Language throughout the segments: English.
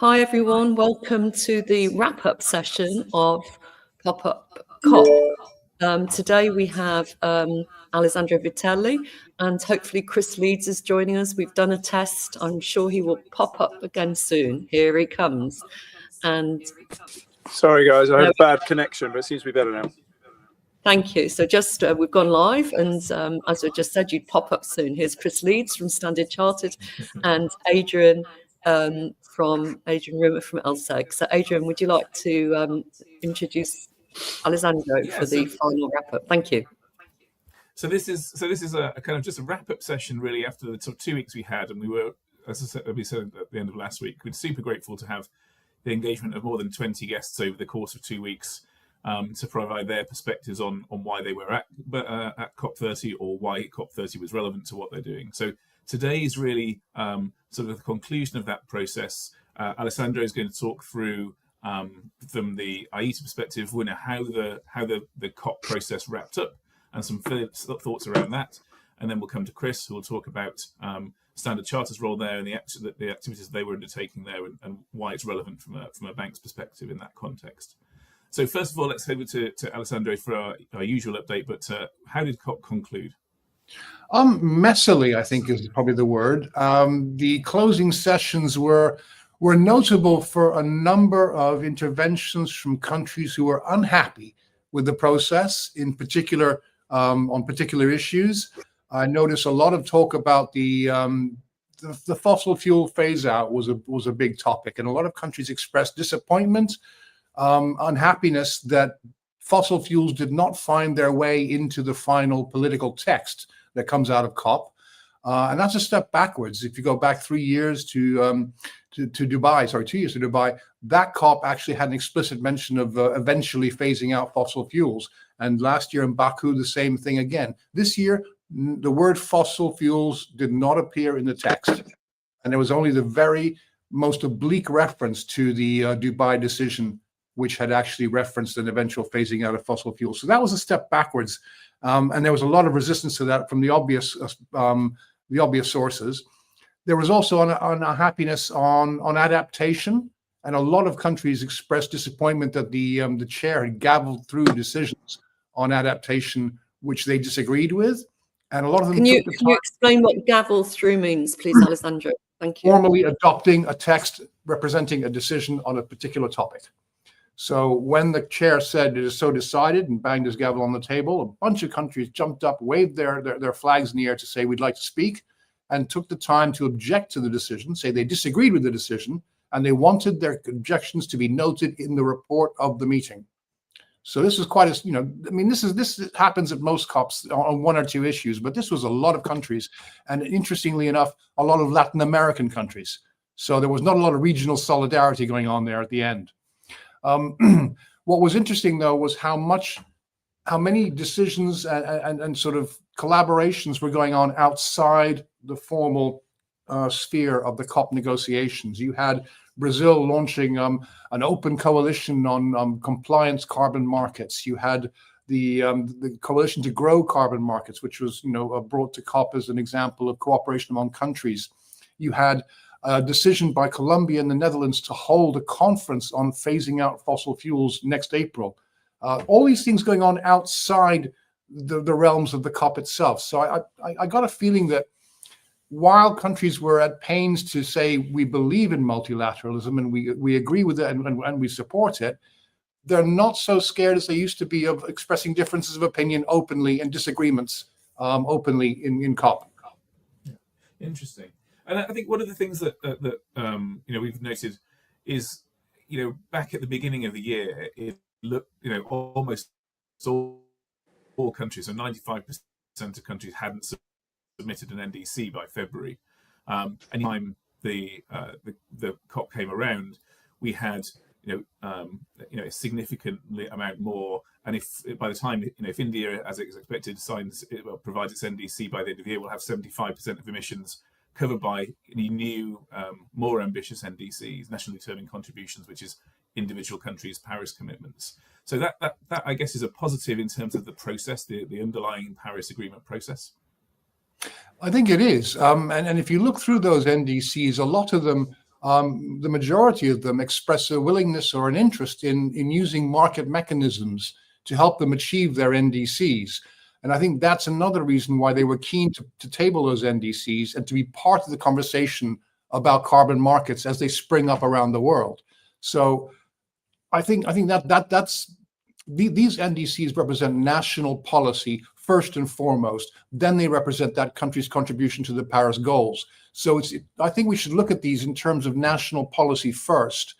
Hi everyone, welcome to the wrap-up session of COP. Today we have Alessandro Vitelli and hopefully Chris Leeds is joining us. We've done a test. I'm sure he will pop up again soon. Here he comes. And sorry guys, I had a bad connection, but it seems to be better now. Thank you. So just we've gone live, and as I just said, you'd pop up soon. Here's Chris Leeds from Standard Chartered and Adrian Rimmer from LSEG. So Adrian, would you like to introduce Alessandro for the final wrap-up? Thank you. So this is a kind of just a wrap-up session really after the sort of 2 weeks we had, and we were, as we said at the end of last week, we're super grateful to have the engagement of more than 20 guests over the course of 2 weeks to provide their perspectives on why they were at COP30 or why COP30 was relevant to what they're doing. So today is really sort of the conclusion of that process. Alessandro is going to talk through from the IETA perspective, how the COP process wrapped up and some thoughts around that. And then we'll come to Chris, who will talk about Standard Chartered's role there and the activities they were undertaking there and why it's relevant from a bank's perspective in that context. So first of all, let's head over to Alessandro for our usual update. But how did COP conclude? Messily, I think is probably the word. The closing sessions were notable for a number of interventions from countries who were unhappy with the process, in particular on particular issues. I noticed a lot of talk about the fossil fuel phase out was a big topic, and a lot of countries expressed disappointment, unhappiness that fossil fuels did not find their way into the final political text that comes out of COP. And that's a step backwards. If you go back 3 years to Dubai, 2 years to Dubai, that COP actually had an explicit mention of eventually phasing out fossil fuels. And last year in Baku, the same thing again. This year, the word fossil fuels did not appear in the text. And there was only the very most oblique reference to the Dubai decision, which had actually referenced an eventual phasing out of fossil fuels. So that was a step backwards. And there was a lot of resistance to that from the obvious sources. There was also unhappiness on adaptation, and a lot of countries expressed disappointment that the chair had gavelled through decisions on adaptation which they disagreed with, and a lot of them. Can you explain what gavel through means, please, Alessandro? Thank you. Formally adopting a text representing a decision on a particular topic. So when the chair said it is so decided and banged his gavel on the table, a bunch of countries jumped up, waved their flags in the air to say we'd like to speak, and took the time to object to the decision, say they disagreed with the decision, and they wanted their objections to be noted in the report of the meeting. So this is quite this happens at most COPs on 1 or 2 issues, but this was a lot of countries, and interestingly enough, a lot of Latin American countries. So there was not a lot of regional solidarity going on there at the end. What was interesting, though, was how many decisions and sort of collaborations were going on outside the formal sphere of the COP negotiations. You had Brazil launching an open coalition on compliance carbon markets. You had the coalition to grow carbon markets, which was brought to COP as an example of cooperation among countries. You had a decision by Colombia and the Netherlands to hold a conference on phasing out fossil fuels next April. All these things going on outside the realms of the COP itself. So I got a feeling that while countries were at pains to say we believe in multilateralism and we agree with it and we support it, they're not so scared as they used to be of expressing differences of opinion openly and disagreements openly in COP. Yeah. Interesting. And I think one of the things that we've noted is, back at the beginning of the year, it looked, almost all countries, so 95% of countries hadn't submitted an NDC by February. Anytime the COP came around, we had a significant amount more. And if by the time if India, as it is expected, provides its NDC by the end of the year, we'll have 75% of emissions covered by any new, more ambitious NDCs, nationally determined contributions, which is individual countries' Paris commitments. So that I guess is a positive in terms of the process, the underlying Paris Agreement process. I think it is. And if you look through those NDCs, a lot of them the majority of them express a willingness or an interest in using market mechanisms to help them achieve their NDCs. And I think that's another reason why they were keen to table those NDCs and to be part of the conversation about carbon markets as they spring up around the world. So I think that's these NDCs represent national policy first and foremost. Then they represent that country's contribution to the Paris goals. So I think we should look at these in terms of national policy first,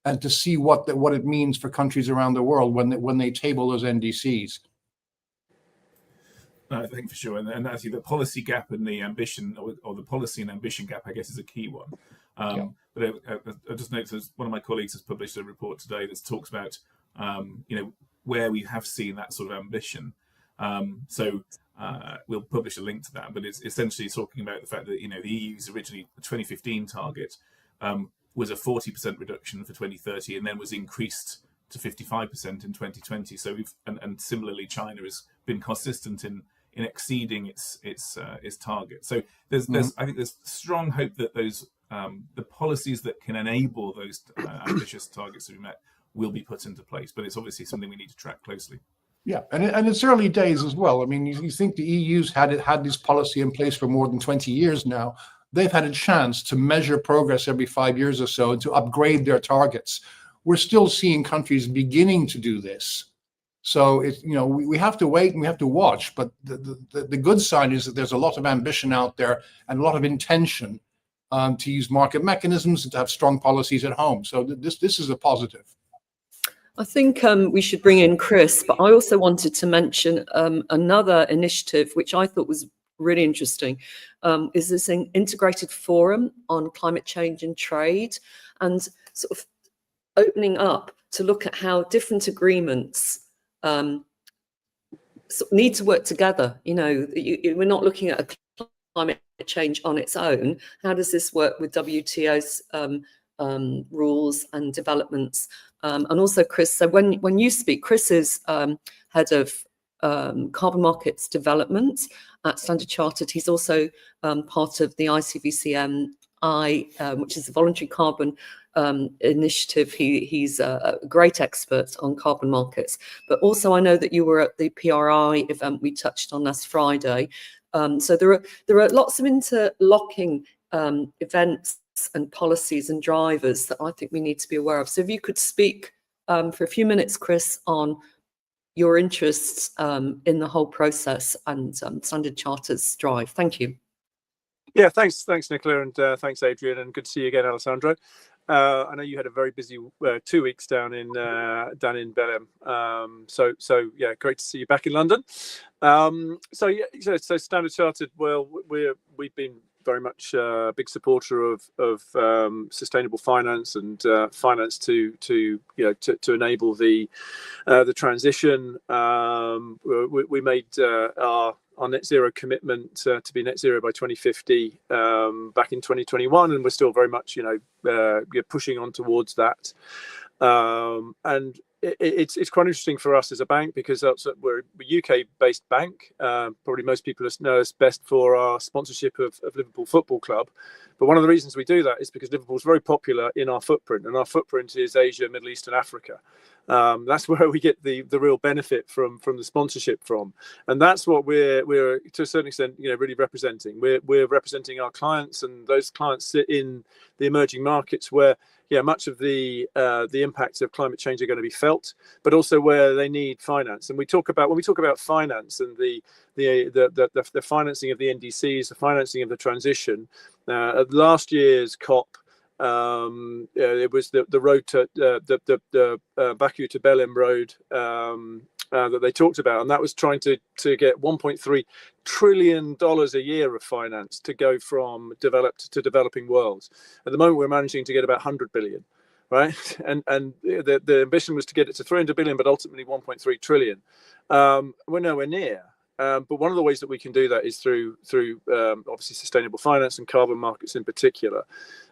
and to see what it means for countries around the world when they table those NDCs. I think for sure, and actually the policy gap and the ambition, or the policy and ambition gap, I guess, is a key one. But I just noticed one of my colleagues has published a report today that talks about, where we have seen that sort of ambition. So we'll publish a link to that, but it's essentially talking about the fact that, the EU's originally 2015 target was a 40% reduction for 2030, and then was increased to 55% in 2020. So and similarly, China has been consistent in exceeding its target. So I think there's strong hope that those the policies that can enable those ambitious targets to be met will be put into place. But it's obviously something we need to track closely. Yeah, and it's early days as well. I mean, you think the EU's had this policy in place for more than 20 years now. They've had a chance to measure progress every 5 years or so and to upgrade their targets. We're still seeing countries beginning to do this. So we have to wait and we have to watch. But the good sign is that there's a lot of ambition out there and a lot of intention to use market mechanisms and to have strong policies at home. So this is a positive. I think we should bring in Chris, but I also wanted to mention another initiative, which I thought was really interesting, is this integrated forum on climate change and trade, and sort of opening up to look at how different agreements need to work together. We're not looking at a climate change on its own. How does this work with WTO's rules and developments? And also, Chris, so when you speak, Chris is head of carbon markets development at Standard Chartered. He's also part of the ICVCMI, which is the voluntary carbon initiative. He's a great expert on carbon markets. But also, I know that you were at the PRI event we touched on last Friday. So there are lots of interlocking events and policies and drivers that I think we need to be aware of. So if you could speak for a few minutes, Chris, on your interests in the whole process and Standard Chartered's drive. Thank you. Yeah, thanks, Nicola, and thanks, Adrian, and good to see you again, Alessandro. I know you had a very busy 2 weeks down in Belém. So yeah, great to see you back in London. So Standard Chartered. Well, we've been very much a big supporter of sustainable finance and finance to enable the transition. We made our net zero commitment to be net zero by 2050 back in 2021, and we're still very much pushing on towards that. And it's quite interesting for us as a bank, because we're a UK-based bank. Probably most people know us best for our sponsorship of Liverpool Football Club. But one of the reasons we do that is because Liverpool's very popular in our footprint, and our footprint is Asia, Middle East, and Africa. That's where we get the real benefit from the sponsorship from, and that's what we're to a certain extent really representing. We're representing our clients, and those clients sit in the emerging markets where much of the impacts of climate change are going to be felt, but also where they need finance. And when we talk about finance and the financing of the NDCs, the financing of the transition, at last year's COP. It was the road to the Baku to Belém road that they talked about, and that was trying to get $1.3 trillion a year of finance to go from developed to developing worlds. At the moment, we're managing to get about 100 billion, right? And the ambition was to get it to 300 billion, but ultimately 1.3 trillion. We're nowhere near. But one of the ways that we can do that is through obviously sustainable finance and carbon markets in particular.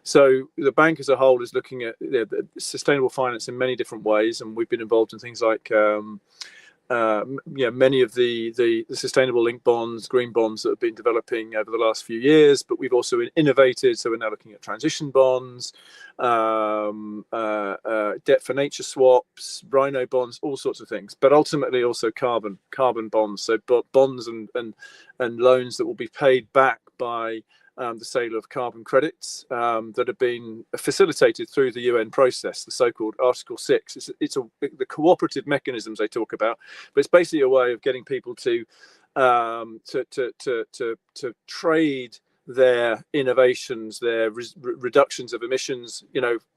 So the bank as a whole is looking at the sustainable finance in many different ways, and we've been involved in things like many of the sustainable linked bonds, green bonds that have been developing over the last few years, but we've also innovated. So we're now looking at transition bonds, debt for nature swaps, rhino bonds, all sorts of things, but ultimately also carbon bonds. So bonds and loans that will be paid back by the sale of carbon credits that have been facilitated through the UN process, the so-called Article 6. It's the cooperative mechanisms they talk about, but it's basically a way of getting people to trade their innovations, their reductions of emissions,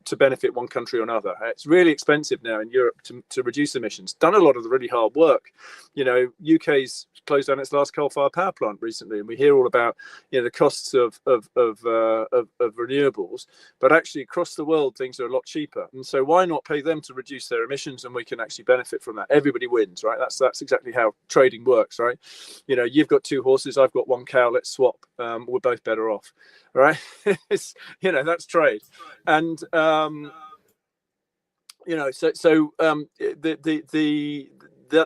to benefit one country or another. It's really expensive now in Europe to reduce emissions. Done a lot of the really hard work. UK's closed down its last coal-fired power plant recently, and we hear all about the costs of renewables. But actually, across the world, things are a lot cheaper. And so, why not pay them to reduce their emissions, and we can actually benefit from that? Everybody wins, right? That's exactly how trading works, right? You've got 2 horses, I've got 1 cow. Let's swap. We're both better off, right? That's trade. And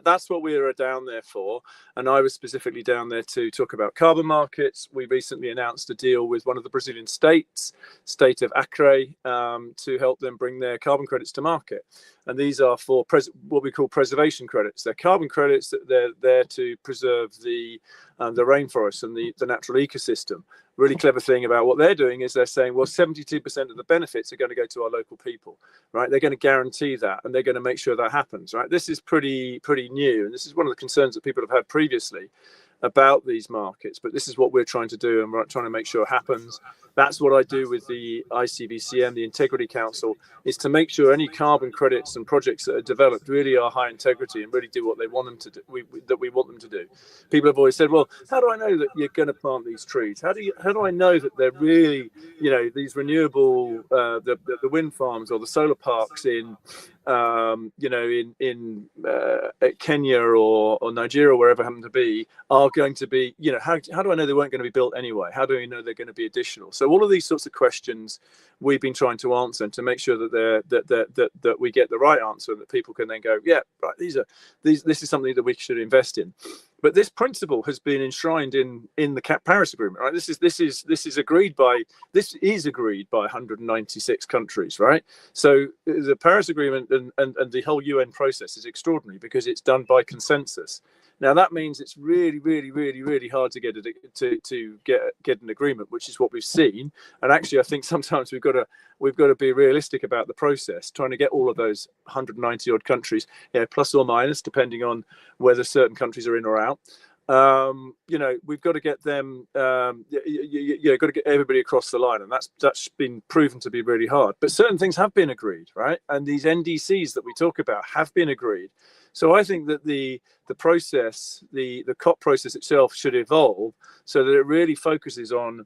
that's what we were down there for, and I was specifically down there to talk about carbon markets. We recently announced a deal with one of the Brazilian states, state of Acre, to help them bring their carbon credits to market. And these are for what we call preservation credits. They're carbon credits that they're there to preserve the rainforest and the natural ecosystem. Really clever thing about what they're doing is they're saying, well, 72% of the benefits are going to go to our local people, right? They're going to guarantee that, and they're going to make sure that happens, right? This is pretty new, and this is one of the concerns that people have had previously about these markets, but this is what we're trying to do, and we're trying to make sure it happens. That's what I do with the ICBCM, the Integrity Council, is to make sure any carbon credits and projects that are developed really are high integrity and really do what they want them to do, that we want them to do. People have always said, well, how do I know that you're going to plant these trees? How do I know that they're really, these renewable, the wind farms or the solar parks in Kenya or Nigeria, or wherever happen to be, are going to be, how do I know they weren't going to be built anyway? How do we know they're going to be additional? So all of these sorts of questions we've been trying to answer, and to make sure that that we get the right answer, and that people can then go, yeah, right, this is something that we should invest in. But this principle has been enshrined in the Paris Agreement, right? This is agreed by 196 countries, right? So the Paris Agreement and the whole UN process is extraordinary because it's done by consensus. Now that means it's really, really, really, really hard to get an agreement, which is what we've seen. And actually, I think sometimes we've got to be realistic about the process, trying to get all of those 190 odd countries, plus or minus, depending on whether certain countries are in or out. We've got to get them, got to get everybody across the line, and that's been proven to be really hard. But certain things have been agreed, right? And these NDCs that we talk about have been agreed. So I think that the process, the COP process itself, should evolve so that it really focuses on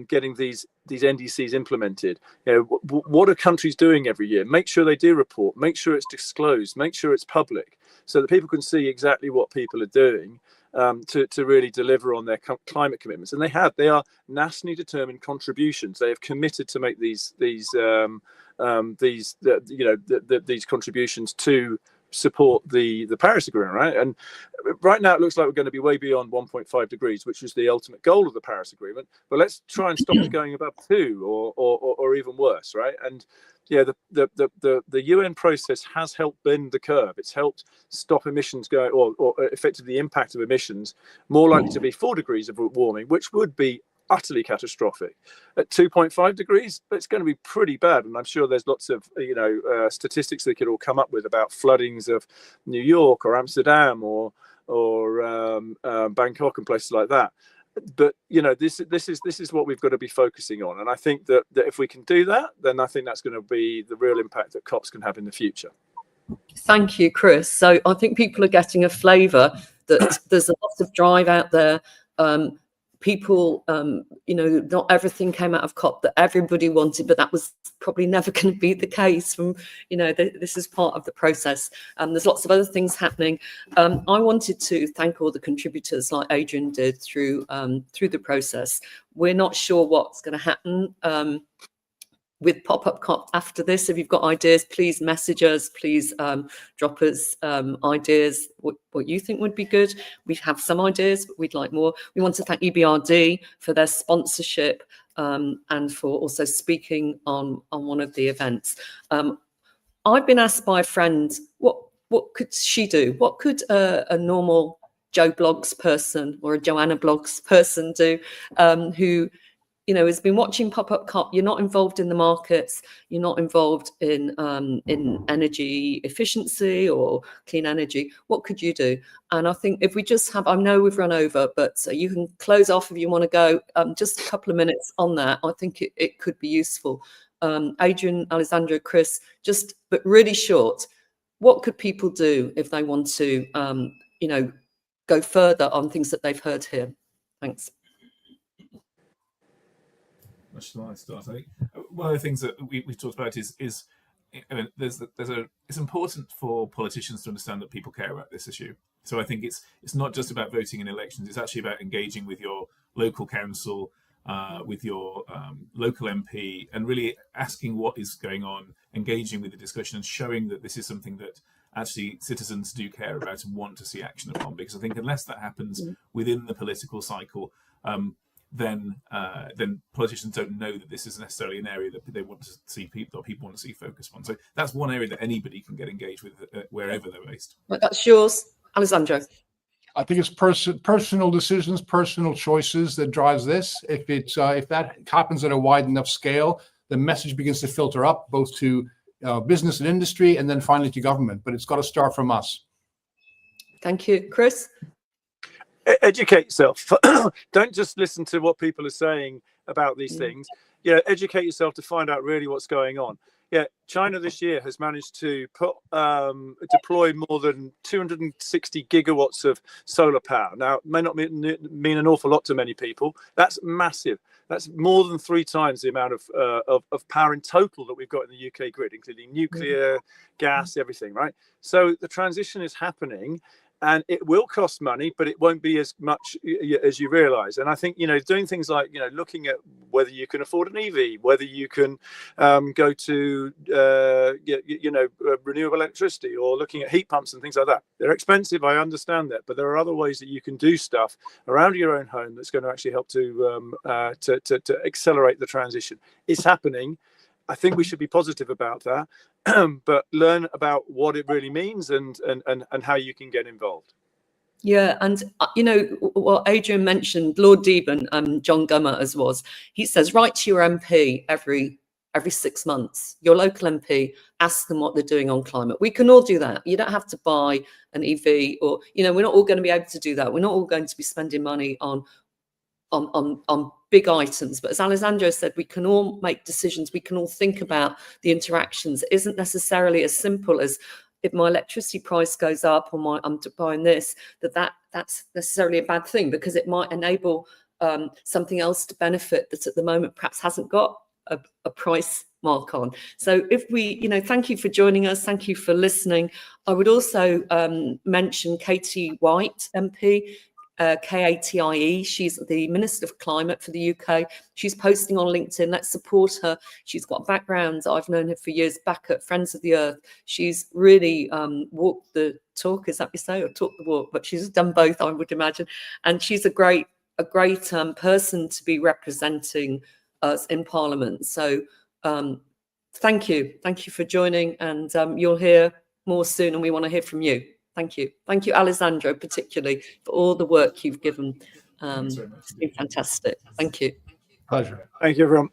getting these NDCs implemented. What are countries doing every year? Make sure they do report. Make sure it's disclosed. Make sure it's public, so that people can see exactly what people are doing to really deliver on their climate commitments. And they are nationally determined contributions. They have committed to make these contributions to support the Paris Agreement, right? And right now it looks like we're going to be way beyond 1.5 degrees, which was the ultimate goal of the Paris Agreement. But let's try and stop it going above 2 or even worse, right? And the UN process has helped bend the curve. It's helped stop emissions going, or effectively the impact of emissions, more likely to be 4 degrees of warming, which would be utterly catastrophic. At 2.5 degrees, it's going to be pretty bad. And I'm sure there's lots of statistics they could all come up with about floodings of New York or Amsterdam or Bangkok and places like that. But this is what we've got to be focusing on. And I think that if we can do that, then I think that's going to be the real impact that COPs can have in the future. Thank you, Chris. So I think people are getting a flavour that there's a lot of drive out there. People, not everything came out of COP that everybody wanted, but that was probably never going to be the case. This is part of the process. There's lots of other things happening. I wanted to thank all the contributors, like Adrian did, through the process. We're not sure what's going to happen with Pop-Up COP after this. If you've got ideas, please message us. Please drop us ideas, what you think would be good. We have some ideas, but we'd like more. We want to thank EBRD for their sponsorship and for also speaking on one of the events. I've been asked by a friend, what could she do? What could a normal Joe Blogs person or a Joanna Blogs person do who has been watching Pop-Up COP? You're not involved in the markets. You're not involved in energy efficiency or clean energy. What could you do? And I think if we just have, I know we've run over, but you can close off if you want to go. Just a couple of minutes on that. I think it could be useful. Adrian, Alessandro, Chris, but really short. What could people do if they want to, go further on things that they've heard here? Thanks. Shall I start? I think one of the things that we've talked about is it's important for politicians to understand that people care about this issue. So I think it's not just about voting in elections. It's actually about engaging with your local council, with your local MP, and really asking what is going on, engaging with the discussion, and showing that this is something that actually citizens do care about and want to see action upon. Because I think unless that happens within the political cycle, then politicians don't know that this is necessarily an area that they want to see people want to see focus on. So that's one area that anybody can get engaged with wherever they're based. That's yours, Alessandro. I think it's personal decisions, personal choices that drives this. If that happens at a wide enough scale, the message begins to filter up both to business and industry, and then finally to government. But it's got to start from us. Thank you, Chris. Educate yourself. Don't just listen to what people are saying about these things. Educate yourself to find out really what's going on. China this year has managed to deploy more than 260 gigawatts of solar power. Now, it may not mean an awful lot to many people. That's massive. That's more than 3 times the amount of power in total that we've got in the UK grid, including nuclear, gas, everything, right? So the transition is happening. And it will cost money, but it won't be as much as you realize. And I think, doing things like, looking at whether you can afford an EV, whether you can go to, renewable electricity, or looking at heat pumps and things like that. They're expensive, I understand that, but there are other ways that you can do stuff around your own home that's going to actually help to accelerate the transition. It's happening. I think we should be positive about that, but learn about what it really means and how you can get involved. Yeah, and what Adrian mentioned, Lord Deben, John Gummer as was, he says, write to your MP every 6 months, your local MP, ask them what they're doing on climate. We can all do that. You don't have to buy an EV, or we're not all going to be able to do that. We're not all going to be spending money on big items, but as Alessandro said, we can all make decisions. We can all think about the interactions. It isn't necessarily as simple as, if my electricity price goes up, or I'm buying this, that's necessarily a bad thing, because it might enable something else to benefit that at the moment perhaps hasn't got a price mark on. So if we, thank you for joining us. Thank you for listening. I would also mention Katie White, MP, Katie. She's the Minister of Climate for the UK. She's posting on LinkedIn. Let's support her. She's got a background. I've known her for years back at Friends of the Earth. She's really walked the talk, is that you say, or talked the walk? But she's done both, I would imagine. And she's a great person to be representing us in Parliament. So thank you for joining, and you'll hear more soon, and we want to hear from you. Thank you, Alessandro, particularly for all the work you've given. It's been fantastic. Thank you. Pleasure. Thank you, everyone.